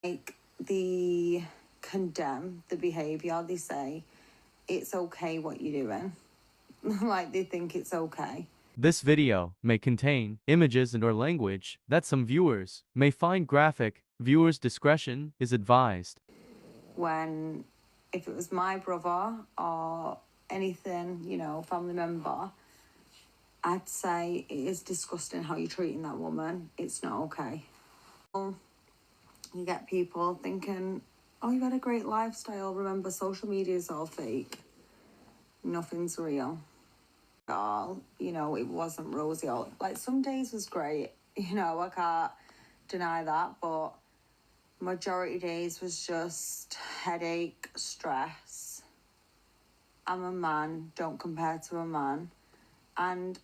Like, they condemn the behaviour. They say it's okay what you're doing. Like, they think it's okay. This video may contain images and/or language that some viewers may find graphic. Viewers' discretion is advised. When, if it was my brother or anything, you know, family member, I'd say it is disgusting how you're treating that woman. It's not okay. You get people thinking, oh, you had a great lifestyle. Remember, social media is all fake. Nothing's real. All, you know, it wasn't rosy. All, like, some days was great. You know, I can't deny that. But majority days was just headache, stress. I'm a man. Don't compare to a man. And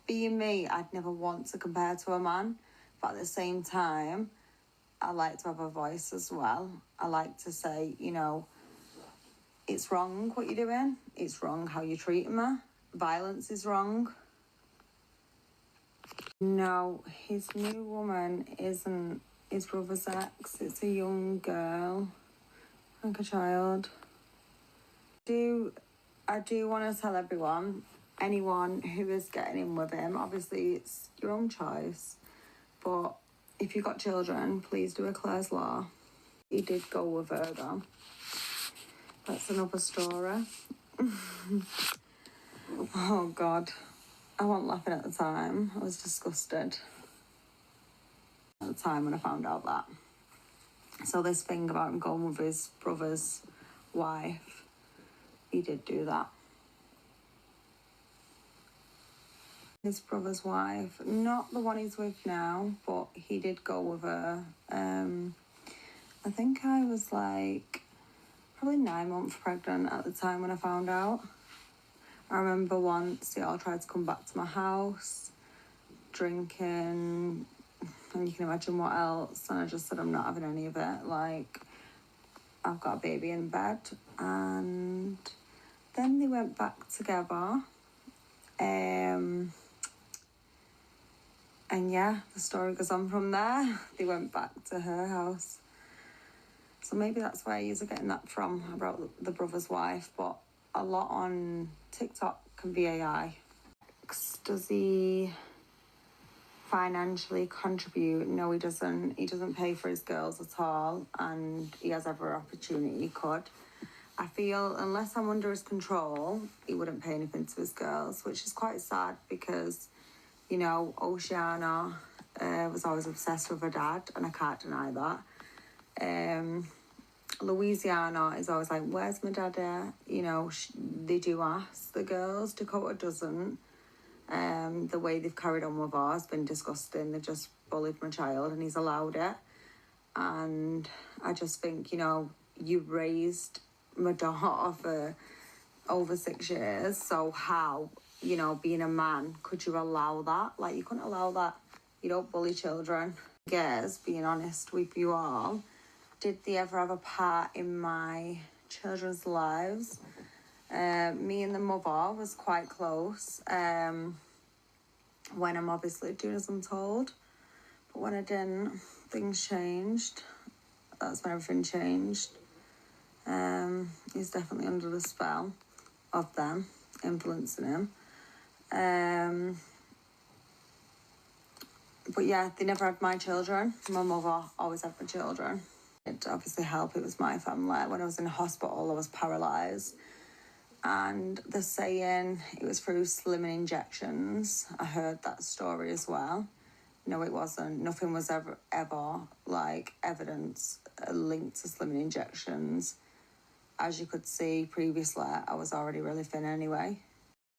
being me, I'd never want to compare to a man. But at the same time, I like to have a voice as well. I like to say, you know, it's wrong what you're doing. It's wrong how you're treating me. Violence is wrong. No, his new woman isn't his brother's ex. It's a young girl, like a child. I do want to tell everyone, anyone who is getting in with him, obviously it's your own choice. But if you've got children, please do a Claire's Law. He did go with her though. That's another story. Oh God. I wasn't laughing at the time. I was disgusted at the time when I found out that. So this thing about him going with his brother's wife, he did do that. His brother's wife, not the one he's with now, but he did go with her. I think I was like probably 9 months pregnant at the time when I found out. I remember once they all tried to come back to my house, drinking, and you can imagine what else. And I just said, I'm not having any of it. Like, I've got a baby in bed. And then they went back together. And yeah, the story goes on from there. They went back to her house. So maybe that's where you're getting that from, about the brother's wife. But a lot on TikTok can be AI. Does he financially contribute? No, he doesn't. He doesn't pay for his girls at all, and he has every opportunity he could. I feel unless I'm under his control, he wouldn't pay anything to his girls, which is quite sad because, you know, Oceana was always obsessed with her dad, and I can't deny that. Louisiana is always like, where's my dad? You know, they do ask the girls. Dakota doesn't. The way they've carried on with her has been disgusting. They've just bullied my child and he's allowed it. And I just think, you know, you raised my daughter for over 6 years. So how, you know, being a man, could you allow that? Like, you couldn't allow that. You don't bully children. I guess, being honest with you all, did they ever have a part in my children's lives? Me and the mother was quite close. When I'm obviously doing as I'm told. But when I didn't, things changed. That's when everything changed. He's definitely under the spell of them, influencing him. But yeah, they never had my children. My mother always had my children. It obviously helped. It was my family. When I was in hospital, I was paralysed. And the saying it was through slimming injections, I heard that story as well. No, it wasn't. Nothing was ever like evidence linked to slimming injections. As you could see previously, I was already really thin anyway.